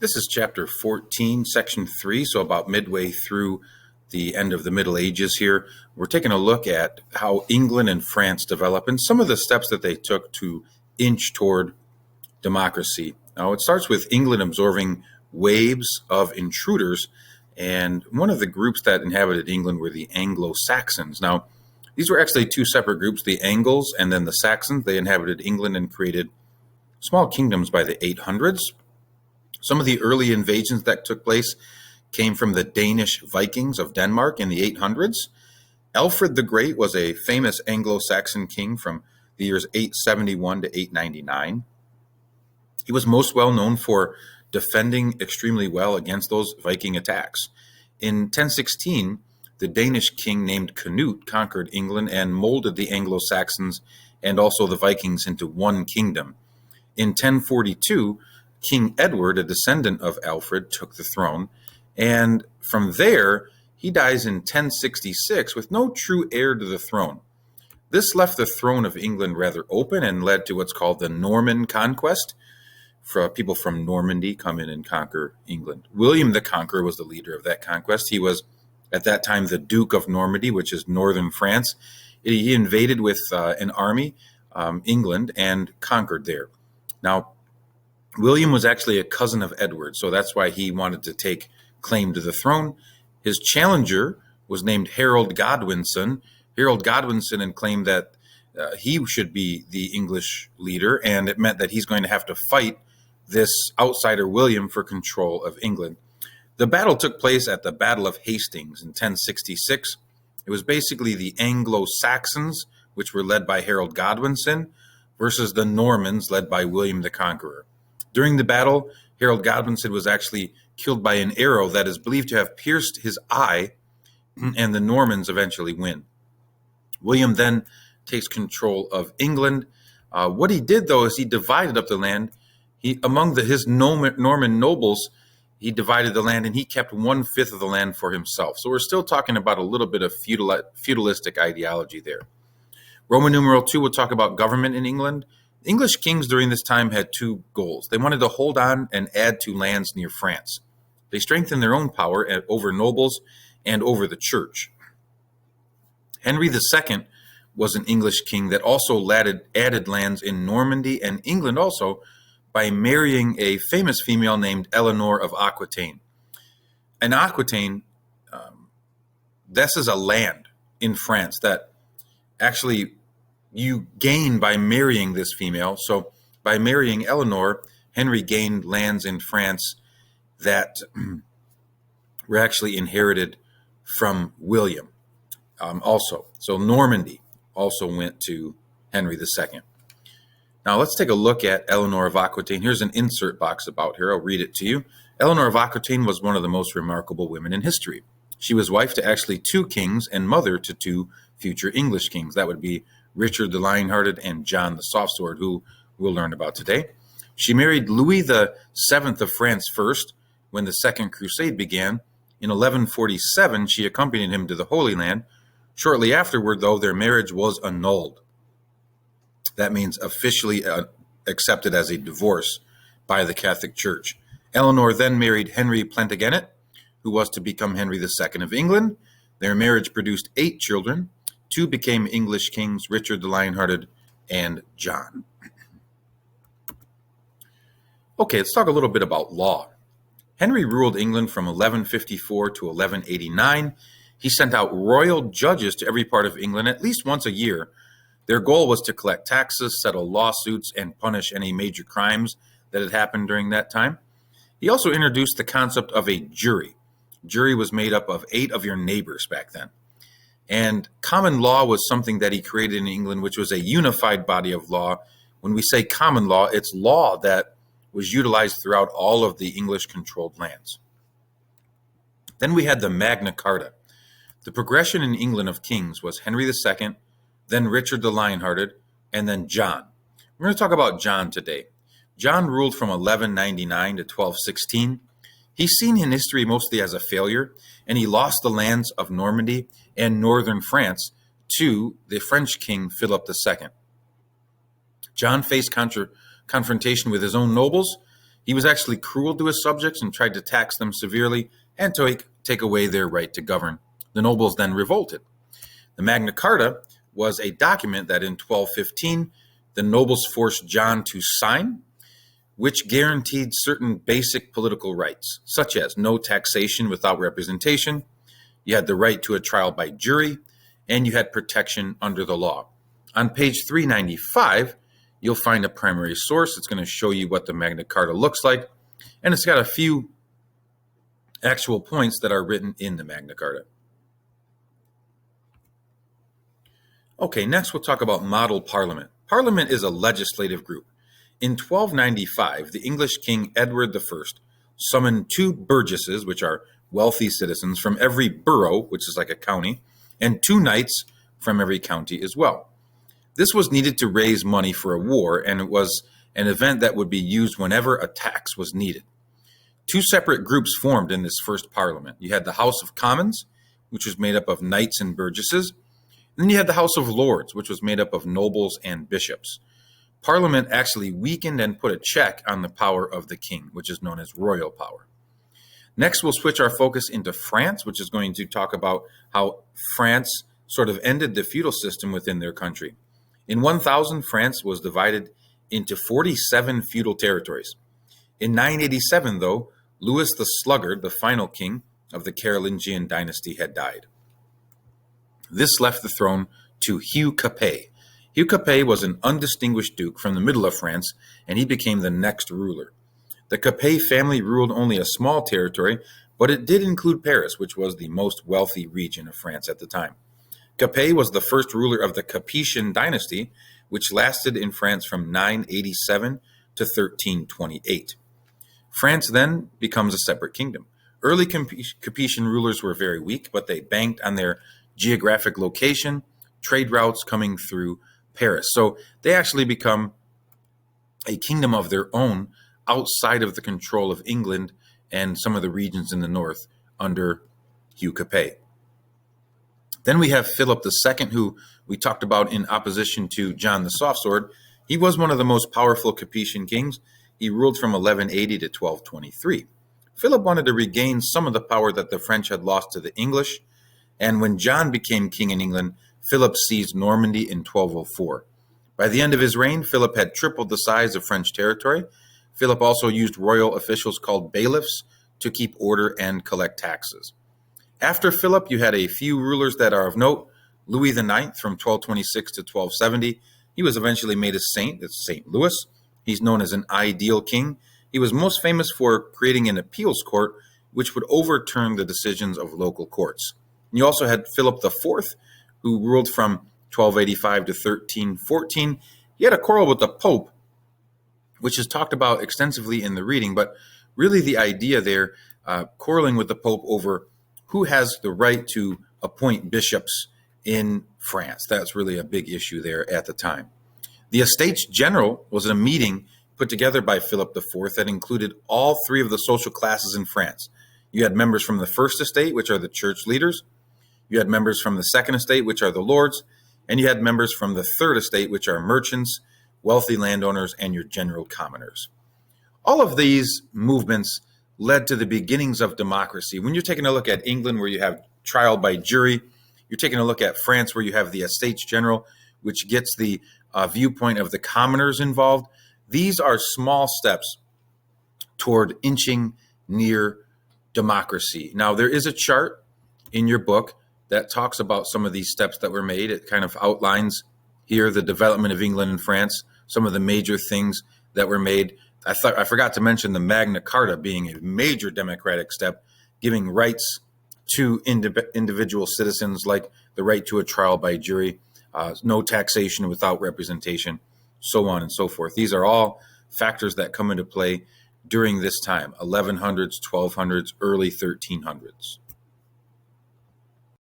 This is chapter 14, section 3, so about midway through the end of the Middle Ages here. We're taking a look at how England and France developed and some of the steps that they took to inch toward democracy. Now, it starts with England absorbing waves of intruders, and one of the groups that inhabited England were the Anglo-Saxons. Now, these were actually two separate groups, the Angles and then the Saxons. They inhabited England and created small kingdoms by the 800s. Some of the early invasions that took place came from the Danish Vikings of Denmark in the 800s. Alfred the Great was a famous Anglo-Saxon king from the years 871 to 899. He was most well known for defending extremely well against those Viking attacks. In 1016, the Danish king named Canute conquered England and molded the Anglo-Saxons and also the Vikings into one kingdom. In 1042, King Edward, a descendant of Alfred, took the throne, and from there, he dies in 1066 with no true heir to the throne. This left the throne of England rather open and led to what's called the Norman Conquest. People from Normandy come in and conquer England. William the Conqueror was the leader of that conquest. He was, at that time, the Duke of Normandy, which is northern France. He invaded with an army, England, and conquered there. Now, William was actually a cousin of Edward, so that's why he wanted to take claim to the throne. His challenger was named Harold Godwinson. Harold Godwinson claimed that he should be the English leader, and it meant that he's going to have to fight this outsider William for control of England. The battle took place at the Battle of Hastings in 1066. It was basically the Anglo-Saxons, which were led by Harold Godwinson, versus the Normans led by William the Conqueror. During the battle, Harold Godwinson was actually killed by an arrow that is believed to have pierced his eye, and the Normans eventually win. William then takes control of England. What he did, though, is he divided up the land. Among his Norman nobles, he divided the land, and he kept 1/5 of the land for himself. So we're still talking about a little bit of feudalistic ideology there. Roman numeral 2 will talk about government in England. English kings during this time had two goals. They wanted to hold on and add to lands near France. They strengthened their own power over nobles and over the church. Henry II was an English king that also added lands in Normandy and England also by marrying a famous female named Eleanor of Aquitaine. An Aquitaine, this is a land in France that actually you gain by marrying this female. So by marrying Eleanor, Henry gained lands in France that were actually inherited from William also. So Normandy also went to Henry II. Now let's take a look at Eleanor of Aquitaine. Here's an insert box about her. I'll read it to you. Eleanor of Aquitaine was one of the most remarkable women in history. She was wife to actually two kings and mother to two future English kings. That would be Richard the Lion-Hearted and John the Soft-Sword, who we'll learn about today. She married Louis VII of France first when the Second Crusade began. In 1147, she accompanied him to the Holy Land. Shortly afterward, though, their marriage was annulled. That means officially accepted as a divorce by the Catholic Church. Eleanor then married Henry Plantagenet, who was to become Henry II of England. Their marriage produced 8 children. 2 became English kings, Richard the Lion-Hearted and John. Okay, let's talk a little bit about law. Henry ruled England from 1154 to 1189. He sent out royal judges to every part of England at least once a year. Their goal was to collect taxes, settle lawsuits, and punish any major crimes that had happened during that time. He also introduced the concept of a jury. Jury was made up of 8 of your neighbors back then. And common law was something that he created in England, which was a unified body of law. When we say common law, it's law that was utilized throughout all of the English-controlled lands. Then we had the Magna Carta. The progression in England of kings was Henry II, then Richard the Lion-Hearted, and then John. We're going to talk about John today. John ruled from 1199 to 1216. He's seen in history mostly as a failure, and he lost the lands of Normandy and northern France to the French king Philip II. John faced confrontation with his own nobles. He was actually cruel to his subjects and tried to tax them severely and to take away their right to govern. The nobles then revolted. The Magna Carta was a document that in 1215 the nobles forced John to sign, which guaranteed certain basic political rights, such as no taxation without representation, you had the right to a trial by jury, and you had protection under the law. On page 395, you'll find a primary source. It's going to show you what the Magna Carta looks like, and it's got a few actual points that are written in the Magna Carta. Okay, next we'll talk about model parliament. Parliament is a legislative group. In 1295, the English King Edward I summoned 2 burgesses, which are wealthy citizens from every borough, which is like a county, and 2 knights from every county as well. This was needed to raise money for a war, and it was an event that would be used whenever a tax was needed. 2 separate groups formed in this first parliament. You had the House of Commons, which was made up of knights and burgesses. And then you had the House of Lords, which was made up of nobles and bishops. Parliament actually weakened and put a check on the power of the king, which is known as royal power. Next, we'll switch our focus into France, which is going to talk about how France sort of ended the feudal system within their country. In 1000, France was divided into 47 feudal territories. In 987, though, Louis the Sluggard, the final king of the Carolingian dynasty, had died. This left the throne to Hugh Capet. Hugh Capet was an undistinguished duke from the middle of France, and he became the next ruler. The Capet family ruled only a small territory, but it did include Paris, which was the most wealthy region of France at the time. Capet was the first ruler of the Capetian dynasty, which lasted in France from 987 to 1328. France then becomes a separate kingdom. Early Capetian rulers were very weak, but they banked on their geographic location, trade routes coming through Paris. So they actually become a kingdom of their own outside of the control of England and some of the regions in the north under Hugh Capet. Then we have Philip II, who we talked about in opposition to John the Soft Sword. He was one of the most powerful Capetian kings. He ruled from 1180 to 1223. Philip wanted to regain some of the power that the French had lost to the English. And when John became king in England, Philip seized Normandy in 1204. By the end of his reign, Philip had tripled the size of French territory. Philip also used royal officials called bailiffs to keep order and collect taxes. After Philip, you had a few rulers that are of note. Louis IX from 1226 to 1270. He was eventually made a saint. That's St. Louis. He's known as an ideal king. He was most famous for creating an appeals court, which would overturn the decisions of local courts. You also had Philip IV, who ruled from 1285 to 1314. He had a quarrel with the Pope, which is talked about extensively in the reading, but really the idea there, quarreling with the Pope over who has the right to appoint bishops in France. That's really a big issue there at the time. The Estates General was a meeting put together by Philip IV that included all 3 of the social classes in France. You had members from the First Estate, which are the church leaders. You had members from the Second Estate, which are the lords, and you had members from the Third Estate, which are merchants, wealthy landowners, and your general commoners. All of these movements led to the beginnings of democracy. When you're taking a look at England, where you have trial by jury, you're taking a look at France, where you have the Estates General, which gets the viewpoint of the commoners involved. These are small steps toward inching near democracy. Now, there is a chart in your book that talks about some of these steps that were made. It kind of outlines here the development of England and France, some of the major things that were made. I forgot to mention the Magna Carta being a major democratic step, giving rights to individual citizens, like the right to a trial by jury, no taxation without representation, so on and so forth. These are all factors that come into play during this time, 1100s, 1200s, early 1300s.